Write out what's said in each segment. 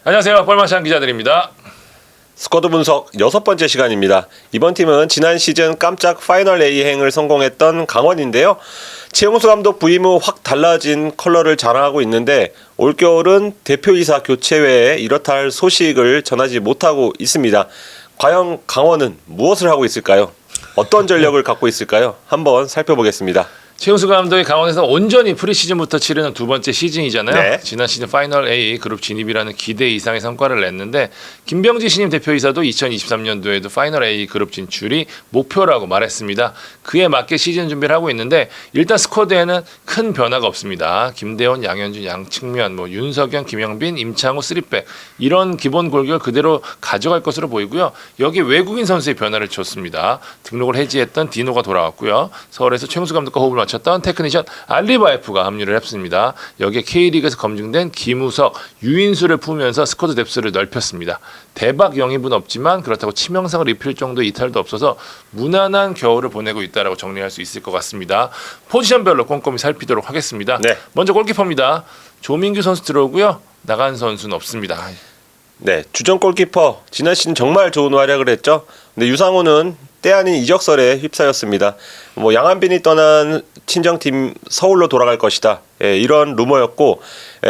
안녕하세요. 뻘마시안 기자들입니다. 스쿼드 분석 6번째 시간입니다. 이번 팀은 지난 시즌 깜짝 파이널 A행을 성공했던 강원인데요. 최용수 감독 부임 후 확 달라진 컬러를 자랑하고 있는데 올겨울은 대표이사 교체 외에 이렇다 할 소식을 전하지 못하고 있습니다. 과연 강원은 무엇을 하고 있을까요? 어떤 전력을 갖고 있을까요? 한번 살펴보겠습니다. 최용수 감독이 강원에서 온전히 프리시즌부터 치르는 두 번째 시즌이잖아요. 네. 지난 시즌 파이널 A 그룹 진입이라는 기대 이상의 성과를 냈는데 김병지 신임 대표이사도 2023년도에도 파이널 A 그룹 진출이 목표라고 말했습니다. 그에 맞게 시즌 준비를 하고 있는데 일단 스쿼드에는 큰 변화가 없습니다. 김대원, 양현준, 양측면, 윤석영, 김영빈, 임창우, 3백 이런 기본 골격을 그대로 가져갈 것으로 보이고요. 여기 외국인 선수의 변화를 줬습니다. 등록을 해지했던 디노가 돌아왔고요. 서울에서 최용수 감독과 호흡을 맞췄던 테크니션 알리바예프가 합류를 했습니다. 여기에 K리그에서 검증된 김우석, 유인수를 품으면서 스쿼드 뎁스를 넓혔습니다. 대박 영입은 없지만 그렇다고 치명상을 입힐 정도의 이탈도 없어서 무난한 겨울을 보내고 있다라고 정리할 수 있을 것 같습니다. 포지션별로 꼼꼼히 살피도록 하겠습니다. 네. 먼저 골키퍼입니다. 조민규 선수 들어오고요. 나간 선수는 없습니다. 네, 주전 골키퍼 지난 시즌 정말 좋은 활약을 했죠. 근데 유상호는 때 아닌 이적설에 휩싸였습니다. 양한빈이 떠난 친정팀 서울로 돌아갈 것이다. 이런 루머였고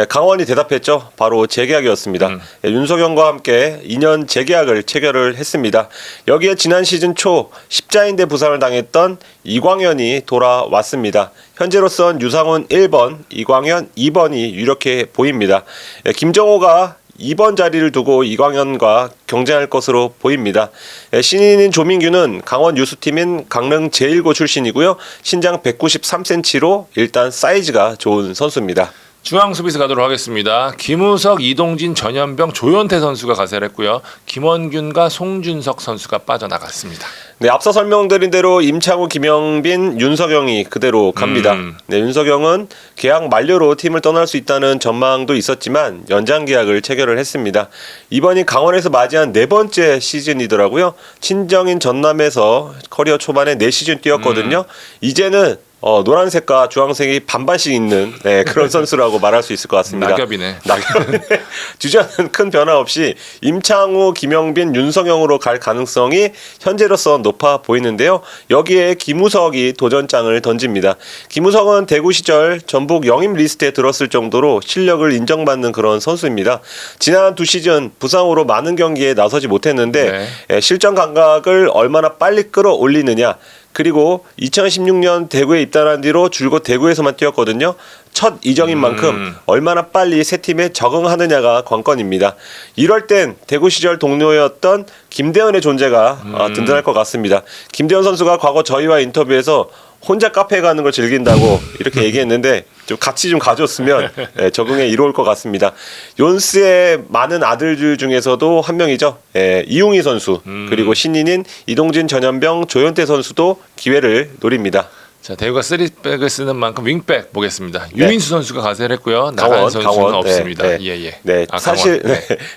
강원이 대답했죠. 바로 재계약이었습니다. 윤석영과 함께 2년 재계약을 체결을 했습니다. 여기에 지난 시즌 초 십자인대 부상을 당했던 이광현이 돌아왔습니다. 현재로선 유상훈 1번, 이광현 2번이 유력해 보입니다. 김정호가 2번 자리를 두고 이광현과 경쟁할 것으로 보입니다. 신인인 조민규는 강원 유수팀인 강릉 제1고 출신이고요. 신장 193cm로 일단 사이즈가 좋은 선수입니다. 중앙 수비수 가도록 하겠습니다. 김우석, 이동진, 전현병, 조현태 선수가 가세를 했고요. 김원균과 송준석 선수가 빠져나갔습니다. 네, 앞서 설명드린 대로 임창우, 김영빈, 윤석영이 그대로 갑니다. 네, 윤석영은 계약 만료로 팀을 떠날 수 있다는 전망도 있었지만 연장 계약을 체결을 했습니다. 이번이 강원에서 맞이한 네 번째 시즌이더라고요. 친정인 전남에서 커리어 초반에 4시즌 뛰었거든요. 이제는 노란색과 주황색이 반반씩 있는 그런 선수라고 말할 수 있을 것 같습니다. 낙엽이네. 주전은 큰 변화 없이 임창우, 김영빈, 윤석영으로 갈 가능성이 현재로서 높아 보이는데요. 여기에 김우석이 도전장을 던집니다. 김우석은 대구 시절 전북 영입 리스트에 들었을 정도로 실력을 인정받는 그런 선수입니다. 지난 두 시즌 부상으로 많은 경기에 나서지 못했는데 실전 감각을 얼마나 빨리 끌어올리느냐, 그리고 2016년 대구에 입단한 뒤로 줄곧 대구에서만 뛰었거든요. 첫 이적인 만큼 얼마나 빨리 새 팀에 적응하느냐가 관건입니다. 이럴 땐 대구 시절 동료였던 김대현의 존재가 든든할 것 같습니다. 김대현 선수가 과거 저희와 인터뷰에서 혼자 카페에 가는 걸 즐긴다고 이렇게 얘기했는데 좀 같이 좀 가졌으면 적응에 이로울 것 같습니다. 존스의 많은 아들들 중에서도 한 명이죠. 이웅희 선수 그리고 신인인 이동진, 전현병, 조현태 선수도 기회를 노립니다. 자, 대구가 3백을 쓰는 만큼 윙백 보겠습니다. 유인수 선수가 가세를 했고요. 나간 선수는 없습니다. 사실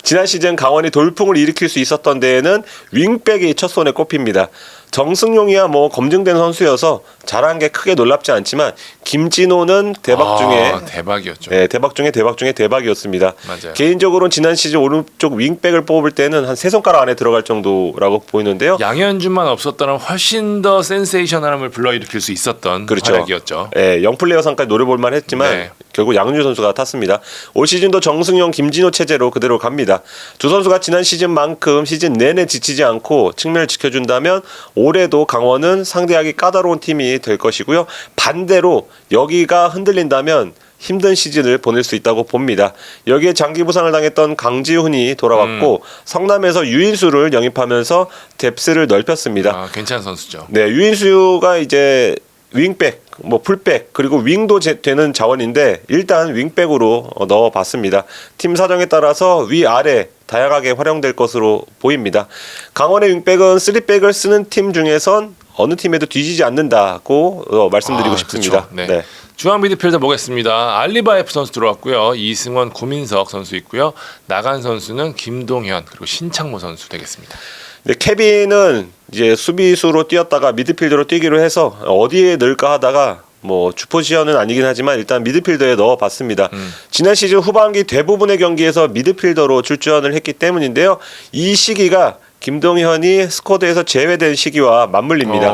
지난 시즌 강원이 돌풍을 일으킬 수 있었던 데에는 윙백이 첫 손에 꼽힙니다. 정승용이야 검증된 선수여서 잘한 게 크게 놀랍지 않지만 김진호는 대박 중에 대박이었죠. 대박 중에 대박 중에 대박이었습니다. 맞아요. 개인적으로는 지난 시즌 오른쪽 윙백을 뽑을 때는 한 3손가락 안에 들어갈 정도라고 보이는데요. 양현준만 없었다면 훨씬 더 센세이셔널함을 불러일으킬 수 있었던 활약이었죠. 영플레이어상까지 노려볼 만했지만 결국 양현준 선수가 탔습니다. 올 시즌도 정승용, 김진호 체제로 그대로 갑니다. 두 선수가 지난 시즌만큼 시즌 내내 지치지 않고 측면을 지켜준다면 올해도 강원은 상대하기 까다로운 팀이 될 것이고요. 반대로 여기가 흔들린다면 힘든 시즌을 보낼 수 있다고 봅니다. 여기에 장기 부상을 당했던 강지훈이 돌아왔고 성남에서 유인수를 영입하면서 뎁스를 넓혔습니다. 괜찮은 선수죠. 네, 유인수가 이제 윙백, 풀백 그리고 윙도 되는 자원인데 일단 윙백으로 넣어봤습니다. 팀 사정에 따라서 위아래 다양하게 활용될 것으로 보입니다. 강원의 윙백은 3백을 쓰는 팀 중에선 어느 팀에도 뒤지지 않는다고 말씀드리고 싶습니다. 네. 중앙 미드필더 보겠습니다. 알리바예프 선수 들어왔고요. 이승원, 구민석 선수 있고요. 나간 선수는 김동현 그리고 신창모 선수 되겠습니다. 네, 케빈은 이제 수비수로 뛰었다가 미드필더로 뛰기로 해서 어디에 넣을까 하다가 뭐 주 포지션은 아니긴 하지만 일단 미드필더에 넣어봤습니다. 지난 시즌 후반기 대부분의 경기에서 미드필더로 출전을 했기 때문인데요. 이 시기가 김동현이 스쿼드에서 제외된 시기와 맞물립니다.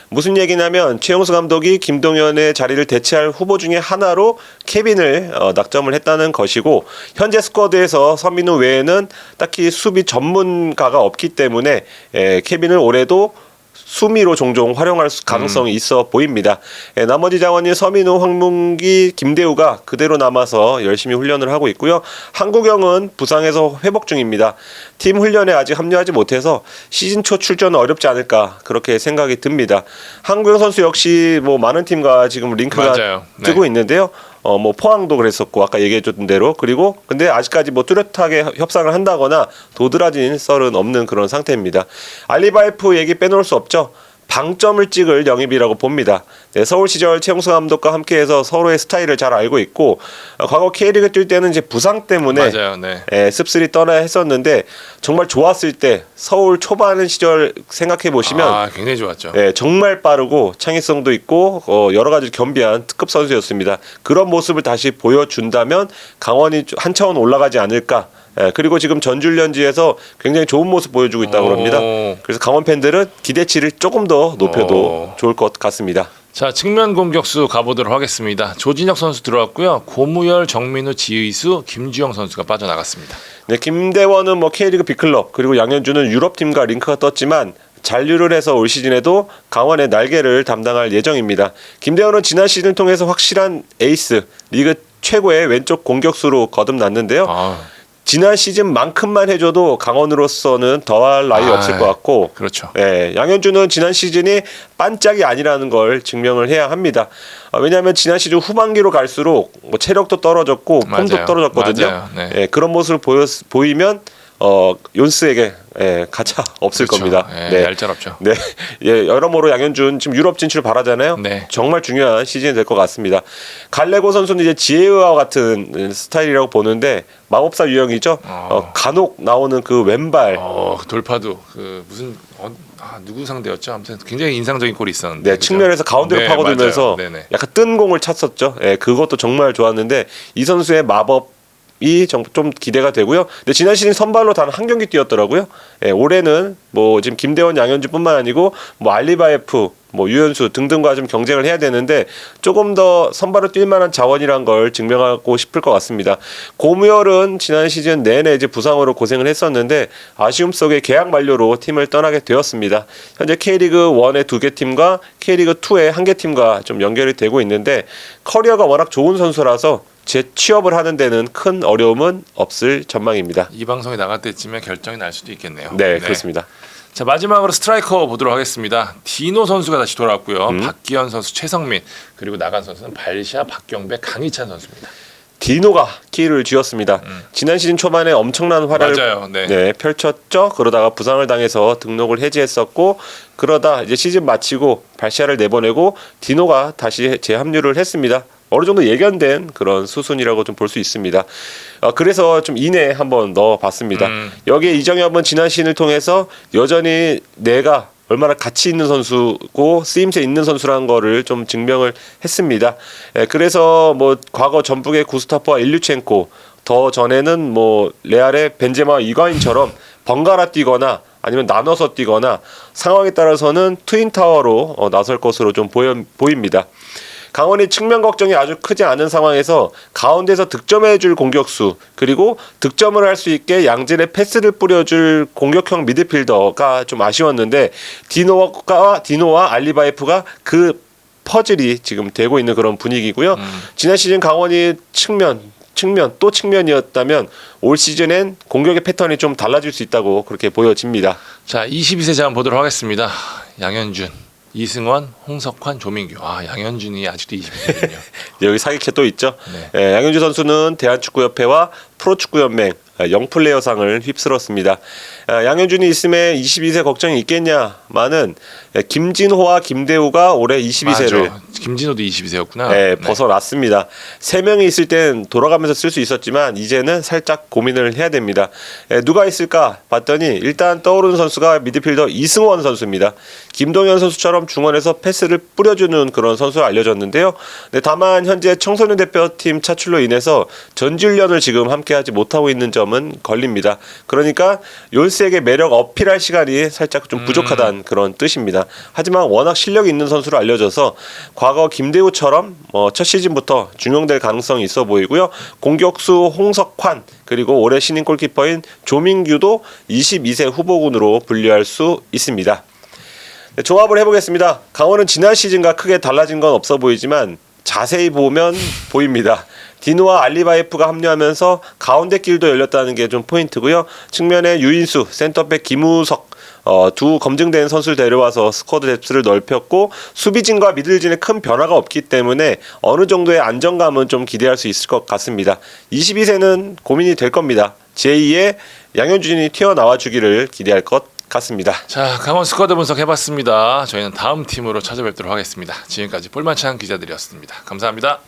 무슨 얘기냐면 최용수 감독이 김동현의 자리를 대체할 후보 중에 하나로 케빈을 낙점을 했다는 것이고, 현재 스쿼드에서 서민우 외에는 딱히 수비 전문가가 없기 때문에 케빈을 올해도 수미로 종종 활용할 가능성이 있어 보입니다. 나머지 자원인 서민우, 황문기, 김대우가 그대로 남아서 열심히 훈련을 하고 있고요. 한국영은 부상에서 회복 중입니다. 팀 훈련에 아직 합류하지 못해서 시즌 초 출전은 어렵지 않을까 그렇게 생각이 듭니다. 한국영 선수 역시 뭐 많은 팀과 지금 링크가 맞아요. 네. 뜨고 있는데요. 뭐 포항도 그랬었고 아까 얘기해줬던 대로, 그리고 근데 아직까지 뭐 뚜렷하게 협상을 한다거나 도드라진 썰은 없는 그런 상태입니다. 알리바이프 얘기 빼놓을 수 없죠. 방점을 찍을 영입이라고 봅니다. 네, 서울 시절 최용수 감독과 함께해서 서로의 스타일을 잘 알고 있고, 과거 K리그 뛸 때는 이제 부상 때문에 맞아요. 네. 씁쓸히 떠나야 했었는데 정말 좋았을 때 서울 초반 시절 생각해 보시면 굉장히 좋았죠. 정말 빠르고 창의성도 있고 여러 가지 겸비한 특급 선수였습니다. 그런 모습을 다시 보여준다면 강원이 한 차원 올라가지 않을까. 그리고 지금 전주훈련지에서 굉장히 좋은 모습 보여주고 있다고 합니다. 그래서 강원 팬들은 기대치를 조금 더 높여도 좋을 것 같습니다. 자, 측면 공격수 가보도록 하겠습니다. 조진혁 선수 들어왔고요. 고무열, 정민우, 지의수, 김주영 선수가 빠져나갔습니다. 네, 김대원은 뭐 K리그 B클럽, 그리고 양현주는 유럽팀과 링크가 떴지만 잔류를 해서 올 시즌에도 강원의 날개를 담당할 예정입니다. 김대원은 지난 시즌을 통해서 확실한 에이스, 리그 최고의 왼쪽 공격수로 거듭났는데요. 지난 시즌만큼만 해줘도 강원으로서는 더할 나위 없을 것 같고, 그렇죠. 양현주는 지난 시즌이 반짝이 아니라는 걸 증명을 해야 합니다. 왜냐하면 지난 시즌 후반기로 갈수록 뭐 체력도 떨어졌고 폼도 떨어졌거든요. 맞아요. 네. 그런 모습을 보이면 윤스에게 가차 없을 겁니다. 얄짤없죠. 네, 여러모로 양현준 지금 유럽 진출 바라잖아요. 네. 정말 중요한 시즌이 될 것 같습니다. 갈레고 선수는 이제 지혜와 같은 스타일이라고 보는데 마법사 유형이죠. 간혹 나오는 그 왼발, 그 돌파도 무슨 누구 상대였죠? 아무튼 굉장히 인상적인 골이 있었는데. 네, 측면에서 가운데로 파고들면서 약간 뜬 공을 찼었죠. 그것도 정말 좋았는데 이 선수의 마법 좀 기대가 되고요. 근데 지난 시즌 선발로 단 한 경기 뛰었더라고요. 올해는 뭐 지금 김대원, 양현주뿐만 아니고 뭐 알리바예프, 뭐 유현수 등등과 좀 경쟁을 해야 되는데 조금 더 선발로 뛸 만한 자원이란 걸 증명하고 싶을 것 같습니다. 고무열은 지난 시즌 내내 이제 부상으로 고생을 했었는데 아쉬움 속에 계약 만료로 팀을 떠나게 되었습니다. 현재 K리그 1의 2개 팀과 K리그 2의 1개 팀과 좀 연결이 되고 있는데 커리어가 워낙 좋은 선수라서 재취업을 하는 데는 큰 어려움은 없을 전망입니다. 이 방송이 나갈 때쯤에 결정이 날 수도 있겠네요. 네, 그렇습니다. 자, 마지막으로 스트라이커 보도록 하겠습니다. 디노 선수가 다시 돌아왔고요. 박기현 선수, 최성민, 그리고 나간 선수는 발샤, 박경배, 강희찬 선수입니다. 디노가 키를 쥐었습니다. 지난 시즌 초반에 엄청난 활약을 펼쳤죠. 그러다가 부상을 당해서 등록을 해지했었고, 그러다 이제 시즌 마치고 발샤를 내보내고 디노가 다시 재합류를 했습니다. 어느 정도 예견된 그런 수순이라고 좀 볼 수 있습니다. 그래서 좀 이내 한번 넣어봤습니다. 여기에 이정엽은 지난 시즌을 통해서 여전히 내가 얼마나 가치 있는 선수고 쓰임새 있는 선수라는 거를 좀 증명을 했습니다. 그래서 뭐 과거 전북의 구스타프와 일류첸코, 더 전에는 뭐 레알의 벤제마와 이과인처럼 번갈아 뛰거나 아니면 나눠서 뛰거나 상황에 따라서는 트윈타워로 나설 것으로 좀 보입니다. 강원이 측면 걱정이 아주 크지 않은 상황에서 가운데서 득점해줄 공격수, 그리고 득점을 할 수 있게 양질의 패스를 뿌려줄 공격형 미드필더가 좀 아쉬웠는데 디노와 알리바이프가 그 퍼즐이 지금 되고 있는 그런 분위기고요. 지난 시즌 강원이 측면이었다면 올 시즌엔 공격의 패턴이 좀 달라질 수 있다고 그렇게 보여집니다. 자, 22세 자 한번 보도록 하겠습니다. 양현준, 이승원, 홍석환, 조민규. 양현준이 아직도 22세군요. 여기 사기캐 또 있죠. 양현준 선수는 대한축구협회와 프로축구연맹 영플레이어상을 휩쓸었습니다. 양현준이 있음에 22세 걱정이 있겠냐마는 김진호와 김대우가 올해 22세를 김진호도 22세였구나. 벗어났습니다. 3명이 있을 땐 돌아가면서 쓸 수 있었지만 이제는 살짝 고민을 해야 됩니다. 누가 있을까 봤더니 일단 떠오르는 선수가 미드필더 이승원 선수입니다. 김동현 선수처럼 중원에서 패스를 뿌려주는 그런 선수로 알려졌는데요. 네, 다만 현재 청소년 대표팀 차출로 인해서 전지훈련을 지금 함께하지 못하고 있는 점은 걸립니다. 그러니까 욜스에게 매력 어필할 시간이 살짝 좀 부족하다는 그런 뜻입니다. 하지만 워낙 실력이 있는 선수로 알려져서 과거 김대우처럼 첫 시즌부터 중용될 가능성이 있어 보이고요. 공격수 홍석환 그리고 올해 신인 골키퍼인 조민규도 22세 후보군으로 분류할 수 있습니다. 네, 조합을 해보겠습니다. 강원은 지난 시즌과 크게 달라진 건 없어 보이지만 자세히 보면 보입니다. 디노와 알리바이프가 합류하면서 가운데 길도 열렸다는 게 좀 포인트고요. 측면에 유인수, 센터백 김우석 두 검증된 선수를 데려와서 스쿼드 뎁스를 넓혔고 수비진과 미들진에 큰 변화가 없기 때문에 어느 정도의 안정감은 좀 기대할 수 있을 것 같습니다. 22세는 고민이 될 겁니다. 제2의 양현준이 튀어나와 주기를 기대할 것 같습니다. 자, 강원 스쿼드 분석해봤습니다. 저희는 다음 팀으로 찾아뵙도록 하겠습니다. 지금까지 볼만찬 기자들이었습니다. 감사합니다.